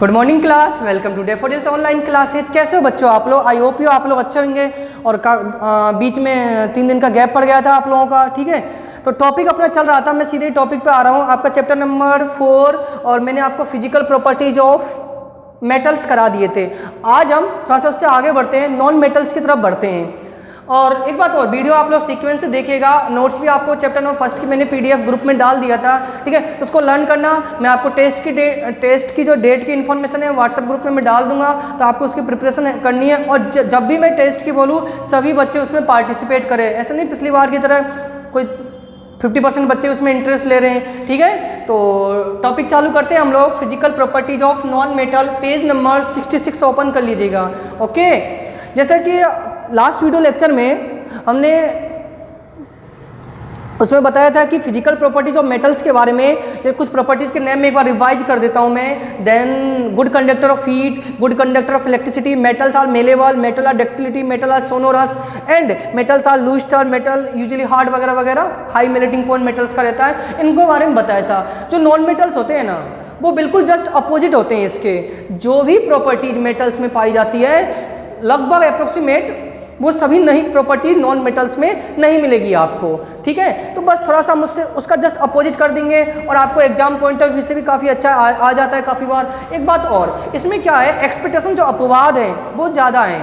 Good morning class, welcome to Daffodils online classes. कैसे हो बच्चों आप लोग? आई होप यू आप लोग अच्छे होंगे और बीच में 3 दिन का गैप पड़ गया था आप लोगों का। ठीक है, तो टॉपिक अपना चल रहा था, मैं सीधे टॉपिक पे आ रहा हूँ। आपका चैप्टर नंबर 4 और मैंने आपको फिजिकल प्रॉपर्टीज ऑफ मेटल्स करा दिए थे। आज हम थोड़ा सा उससे आगे बढ़ते हैं, नॉन मेटल्स की तरफ बढ़ते हैं। और एक बात और, वीडियो आप लोग सीक्वेंस से देखिएगा। नोट्स भी आपको चैप्टर नंबर 1 की मैंने पीडीएफ ग्रुप में डाल दिया था। ठीक है, तो उसको लर्न करना। मैं आपको टेस्ट की जो डेट की इन्फॉर्मेशन है व्हाट्सएप ग्रुप में मैं डाल दूंगा, तो आपको उसकी प्रिपरेशन करनी है। और जब भी मैं टेस्ट की बोलूँ सभी बच्चे उसमें पार्टिसिपेट करें। ऐसा नहीं पिछली बार की तरह कोई 50% बच्चे उसमें इंटरेस्ट ले रहे हैं। ठीक है, तो टॉपिक चालू करते हैं हम लोग। Physical properties of non metal, page number 66 open कर लीजिएगा। ओके, जैसे कि लास्ट वीडियो लेक्चर में हमने उसमें बताया था कि फिजिकल प्रॉपर्टीज ऑफ मेटल्स के बारे में। जब कुछ प्रॉपर्टीज के नेम में एक बार रिवाइज कर देता हूं मैं। Then good conductor of heat, good conductor of electricity, metals are malleable, metal are ductility, metal are sonorous and metals are lustre, metal usually hard वगैरह वगैरह। हाई मेल्टिंग पॉइंट मेटल्स का रहता है, इनको बारे में बताया था। जो नॉन मेटल्स होते हैं ना, वो बिल्कुल जस्ट अपोजिट होते हैं इसके। जो भी प्रॉपर्टीज मेटल्स में पाई जाती है लगभग अप्रोक्सीमेट वो सभी नहीं प्रॉपर्टीज नॉन मेटल्स में नहीं मिलेगी आपको। ठीक है, तो बस थोड़ा सा मुझसे उसका जस्ट अपोजिट कर देंगे और आपको एग्जाम पॉइंट ऑफ व्यू से भी काफ़ी अच्छा आ जाता है काफ़ी बार। एक बात और, इसमें क्या है, एक्सपेक्टेशन जो अपवाद है बहुत ज़्यादा है।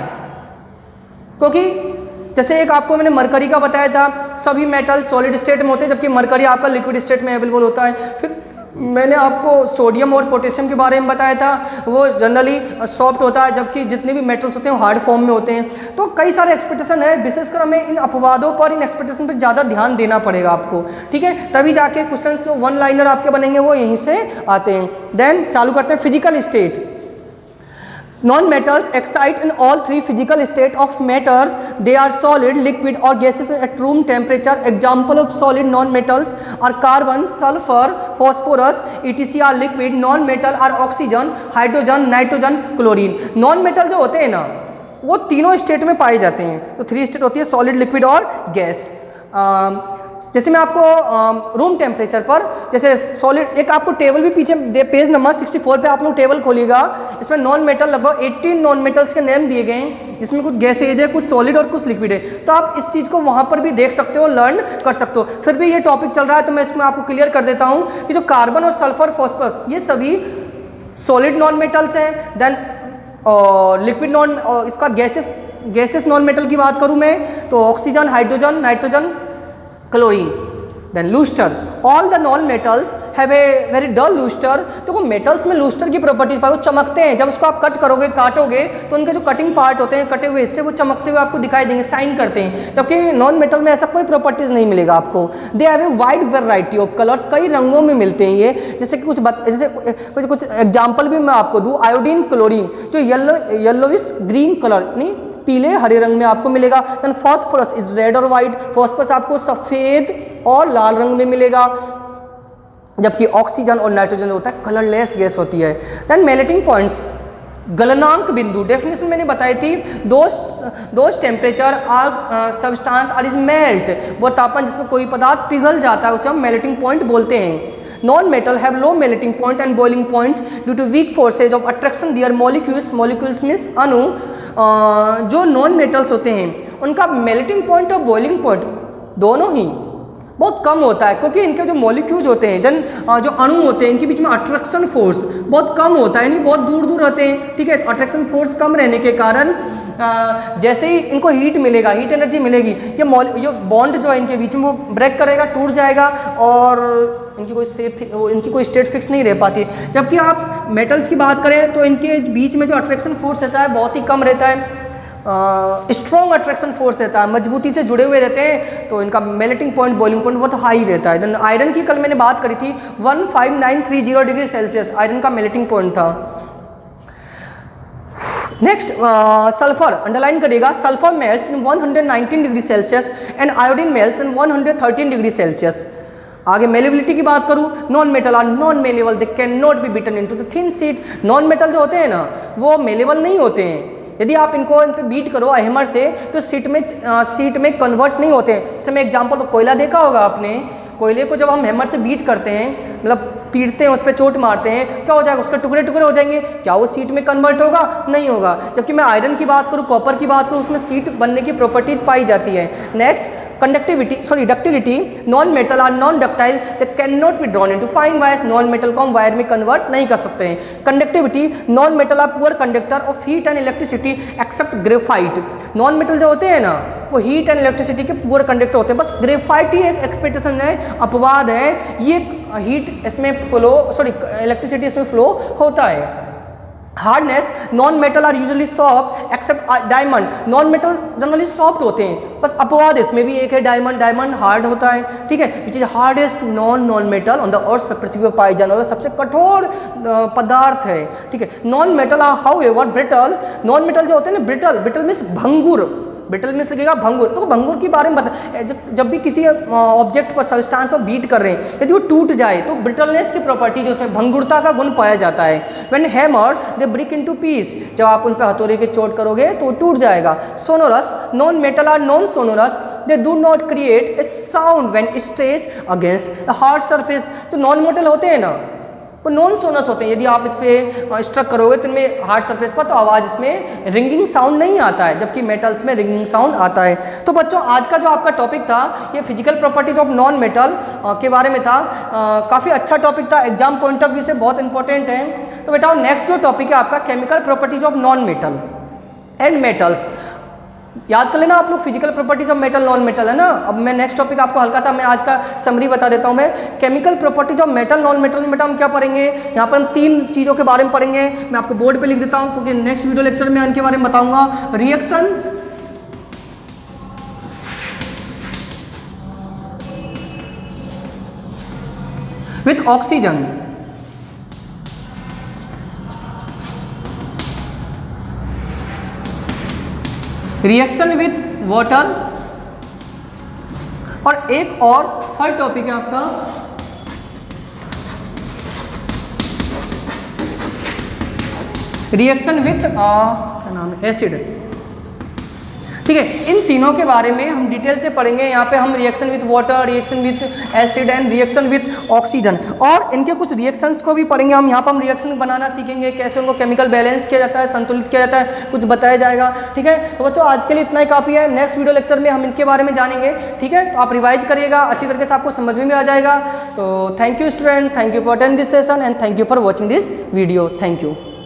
क्योंकि जैसे एक आपको मैंने मरकरी का बताया था, सभी मेटल सॉलिड स्टेट में होते हैं जबकि मरकरी आपका लिक्विड स्टेट में अवेलेबल होता है। फिर मैंने आपको सोडियम और पोटेशियम के बारे में बताया था, वो जनरली सॉफ्ट होता है जबकि जितने भी मेटल्स होते हैं वो हार्ड फॉर्म में होते हैं। तो कई सारे एक्सपेक्टेशन है, विशेषकर हमें इन अपवादों पर, इन एक्सपेक्टेशन पर ज़्यादा ध्यान देना पड़ेगा आपको। ठीक है, तभी जाके क्वेश्चन जो वन लाइनर आपके बनेंगे वो यहीं से आते हैं। देन चालू करते हैं physical state. Non-metals excite in all three physical state of matter. They are solid, liquid or gases at room temperature. Example of solid non-metals are carbon, sulfur, phosphorus, etc. are liquid. Non-metal are oxygen, hydrogen, nitrogen, chlorine. Non-metal जो होते हैं ना, वो तीनों state में पाए जाते हैं। तो 3 स्टेट होती है, सॉलिड, लिक्विड और गैस। जैसे मैं आपको रूम टेम्परेचर पर, जैसे सॉलिड, एक आपको टेबल भी पीछे पेज नंबर 64 पे आप लोग टेबल खोलिएगा। इसमें नॉन मेटल लगभग 18 नॉन मेटल्स के नेम दिए गए हैं, जिसमें कुछ गैसेज है, कुछ सॉलिड और कुछ लिक्विड है। तो आप इस चीज़ को वहाँ पर भी देख सकते हो, लर्न कर सकते हो। फिर भी ये टॉपिक चल रहा है तो मैं इसमें आपको क्लियर कर देता हूँ कि जो कार्बन और सल्फर, फॉस्फोरस, ये सभी सॉलिड नॉन मेटल्स हैं। देन लिक्विड नॉन, इसका गैसेस नॉन मेटल की बात करूँ मैं तो oxygen, hydrogen, nitrogen, chlorine. Then lustre, all the non metals have a very dull lustre. तो वो मेटल्स में लूस्टर की प्रॉपर्टीज पाए, वो चमकते हैं। जब उसको आप कट करोगे, काटोगे तो उनके जो कटिंग पार्ट होते हैं कटे हुए हिस्से, वो चमकते हुए आपको दिखाई देंगे, शाइन करते हैं। जबकि नॉन मेटल में ऐसा कोई प्रॉपर्टीज नहीं मिलेगा आपको। They have a wide variety of colours, कई रंगों में मिलते हैं ये। जैसे कि कुछ एग्जाम्पल भी मैं आपको दूँ। आयोडीन, क्लोरीन, जो येलोविश ग्रीन कलर, नहीं पीले हरे रंग में आपको मिलेगा। देन फॉस्फोरस इज रेड और वाइट, फॉस्फोरस आपको सफ़ेद और लाल रंग में मिलेगा। जबकि ऑक्सीजन और नाइट्रोजन होता है कलरलेस गैस होती है। देन मेल्टिंग पॉइंट्स, गलनांक बिंदु, डेफिनेशन मैंने बताई थी। Those temperature are substance are is melt, वो तापमान जिसमें कोई पदार्थ पिघल जाता है उसे हम मेल्टिंग पॉइंट बोलते हैं। Non-metal have low melting point and boiling point due to weak forces of attraction their molecules. Molecules means अणु। जो नॉन मेटल्स होते हैं उनका मेल्टिंग पॉइंट और बॉइलिंग पॉइंट दोनों ही बहुत कम होता है, क्योंकि इनके जो मॉलिक्यूल्स होते हैं, जो अणु होते हैं, इनके बीच में अट्रैक्शन फोर्स बहुत कम होता है, यानी बहुत दूर दूर रहते हैं। ठीक है, अट्रैक्शन फोर्स कम रहने के कारण जैसे ही इनको हीट मिलेगा, हीट एनर्जी मिलेगी, ये बॉन्ड जो है इनके बीच में वो ब्रेक करेगा, टूट जाएगा और इनकी कोई स्टेट फिक्स नहीं रह पाती। जबकि आप मेटल्स की बात करें तो इनके बीच में जो अट्रैक्शन फोर्स रहता है बहुत ही कम रहता है। स्ट्रॉन्ग अट्रैक्शन फोर्स रहता है, मजबूती से जुड़े हुए रहते हैं, तो इनका मेल्टिंग पॉइंट, बॉइलिंग पॉइंट बहुत हाई रहता है। देन आयरन की कल मैंने बात करी थी, 15930 डिग्री सेल्सियस आयरन का मेल्टिंग पॉइंट था। नेक्स्ट सल्फर, अंडरलाइन करिएगा। Sulphur melts in 119 degree Celsius and iodine melts in 113 degree Celsius. आगे मेलेबिलिटी की बात करूं, non metal are non malleable, they can not be beaten into the thin sheet. Non metal जो होते हैं ना, वो मेलेबल नहीं होते हैं। यदि आप इन पे बीट करो हैमर से तो सीट में कन्वर्ट नहीं होते हैं। जैसे मैं एग्जांपल, तो कोयला देखा होगा आपने, कोयले को जब हम हैमर से बीट करते हैं, मतलब पीटते हैं, उस पर चोट मारते हैं, क्या हो जाएगा, उसके टुकड़े टुकड़े हो जाएंगे, क्या वो सीट में कन्वर्ट होगा, नहीं होगा। जबकि मैं आयरन की बात करूँ, कॉपर की बात करूँ, उसमें सीट बनने की प्रॉपर्टीज पाई जाती है। Next ductility, non metal are non ductile, they can not be drawn into fine wires, non metal को हम वायर में कन्वर्ट नहीं कर सकते हैं। Conductivity, non metal are poor conductor of heat and electricity except graphite, non metal जो होते हैं ना वो हीट एंड इलेक्ट्रिसिटी के पुअर कंडक्टर होते हैं, बस ग्रेफाइट ही एक एक्सपेक्टेशन है, अपवाद है, ये हीट इसमें इलेक्ट्रिसिटी इसमें फ्लो होता है। Hardness, non metal are usually soft except diamond, non metal generally soft होते हैं, बस अपवाद इसमें भी एक है डायमंड हार्ड होता है, ठीक है। Which is hardest non metal on the earth, पृथ्वी पर पाए जाने वाला सबसे कठोर पदार्थ है, ठीक है। Non metal are however brittle, non metal जो होते हैं ना ब्रिटल मीन्स भंगुर, ब्रिटल मीन्स लगेगा भंगुर, तो भंगुर के बारे में बता, जब भी किसी ऑब्जेक्ट पर सब्सटेंस पर बीट कर रहे हैं, यदि वो टूट जाए तो ब्रिटलनेस की प्रॉपर्टी जो उसमें भंगुरता का गुण पाया जाता है। When hammered they break into piece, जब आप उन पर हथौड़े के चोट करोगे तो टूट जाएगा। Sonorous, non metal are non sonorous, they do not create a sound when stretch against the hard surface, जो नॉन मेटल होते हैं ना वो नॉन सोनस होते हैं, यदि आप इस पर स्ट्रक करोगे तो इनमें हार्ड सरफेस पर तो आवाज़ इसमें रिंगिंग साउंड नहीं आता है, जबकि मेटल्स में रिंगिंग साउंड आता है। तो बच्चों आज का जो आपका टॉपिक था ये physical properties of non metal के बारे में था, काफ़ी अच्छा टॉपिक था, एग्जाम पॉइंट ऑफ व्यू से बहुत इंपॉर्टेंट है। तो बेटा नेक्स्ट जो टॉपिक है आपका chemical properties of non metal and metals, याद कर लेना आप लोग, physical properties of metal non metal है ना। अब मैं नेक्स्ट टॉपिक आपको हल्का सा मैं आज का समरी बता देता हूँ। मैं chemical properties of metal non metal में बेटा हम क्या पढ़ेंगे, यहाँ पर हम 3 चीज़ों के बारे में पढ़ेंगे, मैं आपको बोर्ड पे लिख देता हूँ क्योंकि नेक्स्ट वीडियो लेक्चर में इनके बारे में बताऊंगा। Reaction with oxygen, reaction with water, और एक और थर्ड टॉपिक है आपका रिएक्शन विथ क्या नाम है, एसिड, ठीक है। इन तीनों के बारे में हम डिटेल से पढ़ेंगे। यहाँ पे हम reaction with water, reaction with acid and reaction with oxygen, और इनके कुछ रिएक्शंस को भी पढ़ेंगे हम। यहाँ पर हम रिएक्शन बनाना सीखेंगे, कैसे उनको केमिकल बैलेंस किया जाता है, संतुलित किया जाता है, कुछ बताया जाएगा, ठीक है। तो बच्चों आज के लिए इतना ही काफ़ी है, नेक्स्ट वीडियो लेक्चर में हम इनके बारे में जानेंगे, ठीक है। तो आप रिवाइज करिएगा, अच्छी तरीके से आपको समझ में भी आ जाएगा। तो thank you student, thank you for attend this session and thank you for watching this video, thank you.